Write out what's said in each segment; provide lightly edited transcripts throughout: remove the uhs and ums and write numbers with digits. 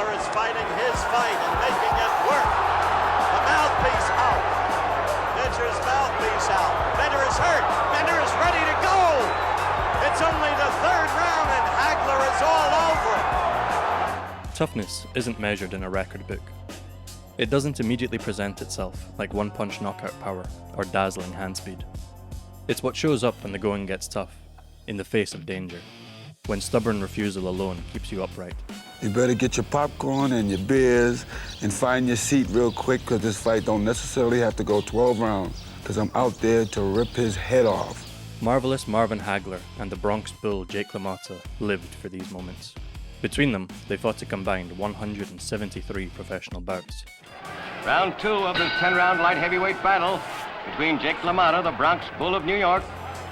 Hagler is fighting his fight and making it work. The mouthpiece out. Pitcher's mouthpiece out. Bender is hurt. Bender is ready to go. It's only the third round and Hagler is all over him. Toughness isn't measured in a record book. It doesn't immediately present itself like one-punch knockout power or dazzling hand speed. It's what shows up when the going gets tough, in the face of danger, when stubborn refusal alone keeps you upright. You better get your popcorn and your beers and find your seat real quick, because this fight don't necessarily have to go 12 rounds, because I'm out there to rip his head off. Marvelous Marvin Hagler and the Bronx Bull Jake LaMotta lived for these moments. Between them, they fought a combined 173 professional bouts. Round 2 of this 10-round light heavyweight battle between Jake LaMotta, the Bronx Bull of New York,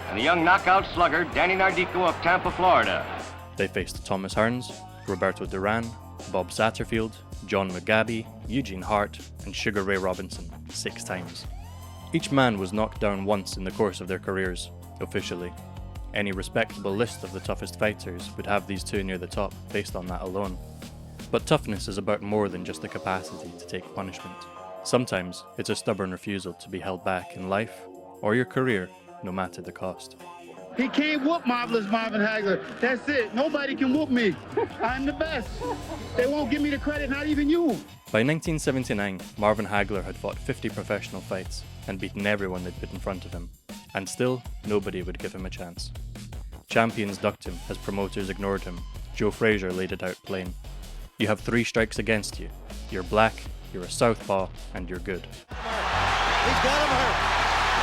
and the young knockout slugger Danny Nardico of Tampa, Florida. They faced Thomas Hearns, Roberto Duran, Bob Satterfield, John Mugabi, Eugene Hart, and Sugar Ray Robinson 6 times. Each man was knocked down once in the course of their careers, officially. Any respectable list of the toughest fighters would have these two near the top based on that alone. But toughness is about more than just the capacity to take punishment. Sometimes it's a stubborn refusal to be held back in life or your career, no matter the cost. He can't whoop Marvelous Marvin Hagler. That's it. Nobody can whoop me. I'm the best. They won't give me the credit, not even you. By 1979, Marvin Hagler had fought 50 professional fights and beaten everyone they'd put in front of him. And still, nobody would give him a chance. Champions ducked him as promoters ignored him. Joe Frazier laid it out plain. You have 3 strikes against you. You're black, you're a southpaw, and you're good. He's got him hurt.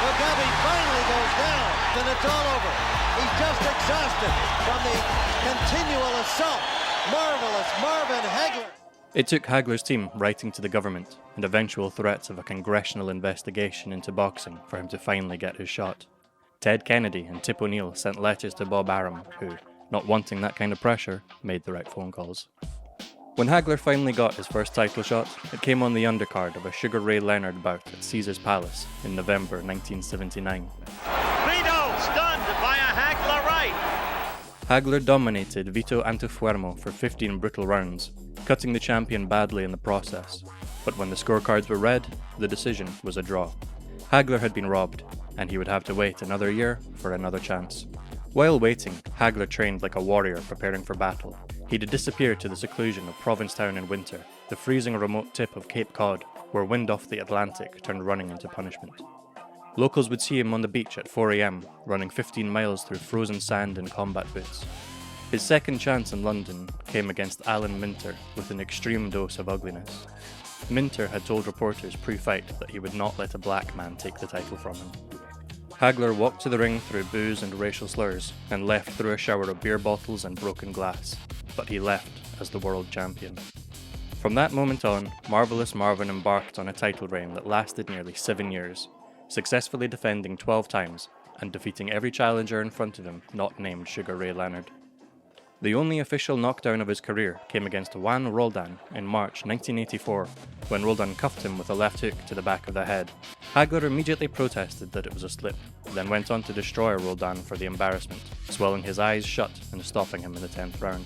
Mugabi finally goes down. Then it's all over. He's just exhausted from the continual assault. Marvelous Marvin Hagler. It took Hagler's team writing to the government and eventual threats of a congressional investigation into boxing for him to finally get his shot. Ted Kennedy and Tip O'Neill sent letters to Bob Arran, who, not wanting that kind of pressure, made the right phone calls. When Hagler finally got his first title shot, it came on the undercard of a Sugar Ray Leonard bout at Caesar's Palace in November 1979. Vito stunned by a Hagler right. Hagler dominated Vito Antuofermo for 15 brutal rounds, cutting the champion badly in the process. But when the scorecards were read, the decision was a draw. Hagler had been robbed, and he would have to wait another year for another chance. While waiting, Hagler trained like a warrior preparing for battle. He'd disappear to the seclusion of Provincetown in winter, the freezing remote tip of Cape Cod, where wind off the Atlantic turned running into punishment. Locals would see him on the beach at 4 a.m, running 15 miles through frozen sand in combat boots. His second chance in London came against Alan Minter with an extreme dose of ugliness. Minter had told reporters pre-fight that he would not let a black man take the title from him. Hagler walked to the ring through booze and racial slurs, and left through a shower of beer bottles and broken glass. But he left as the world champion. From that moment on, Marvelous Marvin embarked on a title reign that lasted nearly 7 years, successfully defending 12 times and defeating every challenger in front of him not named Sugar Ray Leonard. The only official knockdown of his career came against Juan Roldan in March 1984, when Roldan cuffed him with a left hook to the back of the head. Hagler immediately protested that it was a slip, then went on to destroy Roldan for the embarrassment, swelling his eyes shut and stopping him in the 10th round.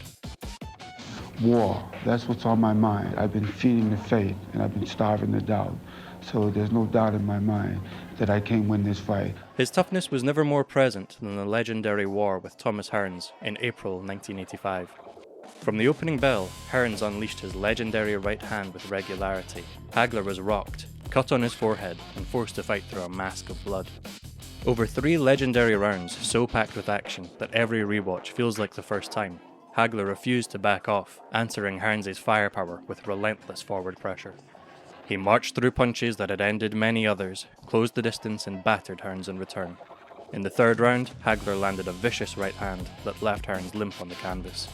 War, that's what's on my mind. I've been feeding the faith, and I've been starving the doubt. So there's no doubt in my mind that I can win this fight. His toughness was never more present than the legendary war with Thomas Hearns in April 1985. From the opening bell, Hearns unleashed his legendary right hand with regularity. Hagler was rocked, cut on his forehead, and forced to fight through a mask of blood. Over 3 legendary rounds, so packed with action that every rewatch feels like the first time, Hagler refused to back off, answering Hearns' firepower with relentless forward pressure. He marched through punches that had ended many others, closed the distance and battered Hearns in return. In the 3rd round, Hagler landed a vicious right hand that left Hearns limp on the canvas.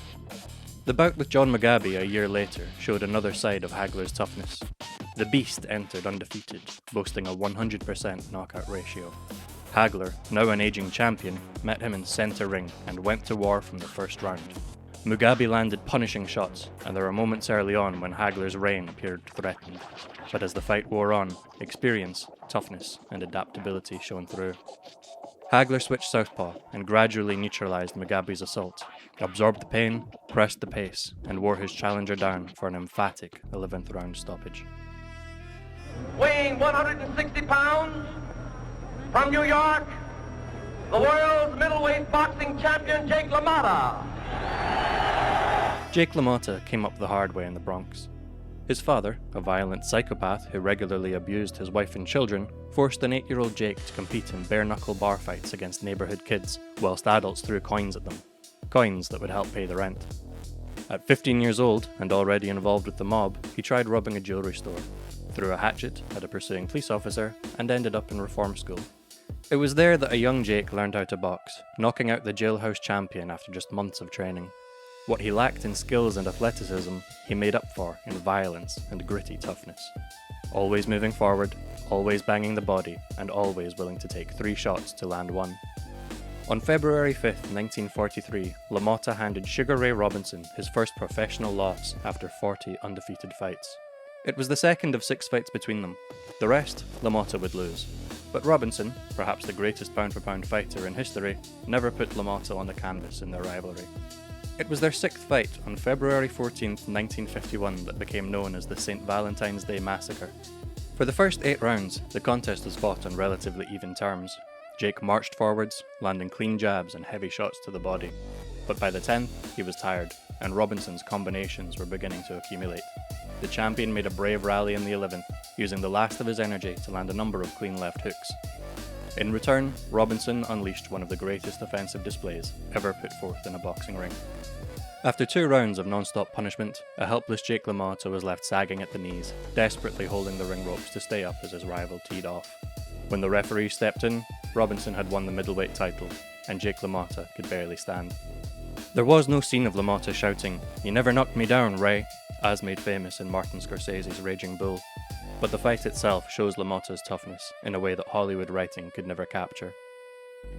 The bout with John Mugabi a year later showed another side of Hagler's toughness. The Beast entered undefeated, boasting a 100% knockout ratio. Hagler, now an aging champion, met him in centre ring and went to war from the 1st round. Mugabi landed punishing shots, and there were moments early on when Hagler's reign appeared threatened. But as the fight wore on, experience, toughness, and adaptability shone through. Hagler switched southpaw and gradually neutralized Mugabi's assault, absorbed the pain, pressed the pace, and wore his challenger down for an emphatic 11th round stoppage. Weighing 160 pounds, from New York, the world's middleweight boxing champion, Jake LaMotta. Jake LaMotta came up the hard way in the Bronx. His father, a violent psychopath who regularly abused his wife and children, forced an 8-year-old Jake to compete in bare-knuckle bar fights against neighbourhood kids, whilst adults threw coins at them. Coins that would help pay the rent. At 15 years old, and already involved with the mob, he tried robbing a jewellery store, threw a hatchet at a pursuing police officer, and ended up in reform school. It was there that a young Jake learned how to box, knocking out the jailhouse champion after just months of training. What he lacked in skills and athleticism, he made up for in violence and gritty toughness. Always moving forward, always banging the body, and always willing to take 3 shots to land 1. On February 5th, 1943, LaMotta handed Sugar Ray Robinson his first professional loss after 40 undefeated fights. It was the second of 6 fights between them. The rest, LaMotta would lose. But Robinson, perhaps the greatest pound-for-pound fighter in history, never put LaMotta on the canvas in their rivalry. It was their 6th fight on February 14, 1951 that became known as the St. Valentine's Day Massacre. For the first 8 rounds, the contest was fought on relatively even terms. Jake marched forwards, landing clean jabs and heavy shots to the body. But by the 10th, he was tired, and Robinson's combinations were beginning to accumulate. The champion made a brave rally in the 11th, using the last of his energy to land a number of clean left hooks. In return, Robinson unleashed one of the greatest offensive displays ever put forth in a boxing ring. After 2 rounds of non-stop punishment, a helpless Jake LaMotta was left sagging at the knees, desperately holding the ring ropes to stay up as his rival teed off. When the referee stepped in, Robinson had won the middleweight title, and Jake LaMotta could barely stand. There was no scene of LaMotta shouting, "You never knocked me down, Ray," as made famous in Martin Scorsese's Raging Bull. But the fight itself shows LaMotta's toughness in a way that Hollywood writing could never capture.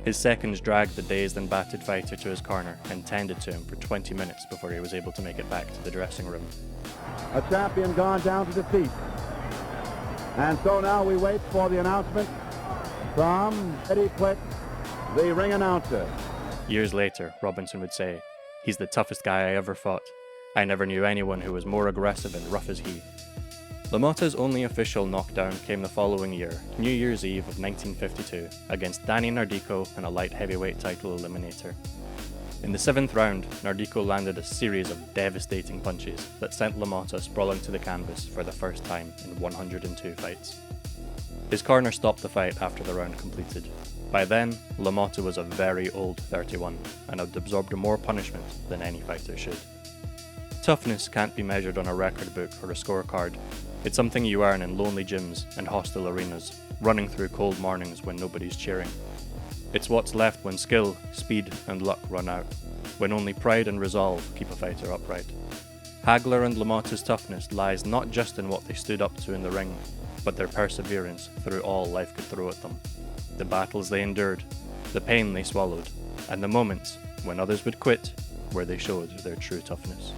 His seconds dragged the dazed and battered fighter to his corner and tended to him for 20 minutes before he was able to make it back to the dressing room. A champion gone down to defeat. And so now we wait for the announcement from Eddie Quick, the ring announcer. Years later, Robinson would say, "He's the toughest guy I ever fought. I never knew anyone who was more aggressive and rough as he." LaMotta's only official knockdown came the following year, New Year's Eve of 1952, against Danny Nardico in a light heavyweight title eliminator. In the 7th round, Nardico landed a series of devastating punches that sent LaMotta sprawling to the canvas for the first time in 102 fights. His corner stopped the fight after the round completed. By then, LaMotta was a very old 31 and had absorbed more punishment than any fighter should. Toughness can't be measured on a record book or a scorecard. It's something you earn in lonely gyms and hostile arenas, running through cold mornings when nobody's cheering. It's what's left when skill, speed, and luck run out, when only pride and resolve keep a fighter upright. Hagler and LaMotta's toughness lies not just in what they stood up to in the ring, but their perseverance through all life could throw at them. The battles they endured, the pain they swallowed, and the moments when others would quit, where they showed their true toughness.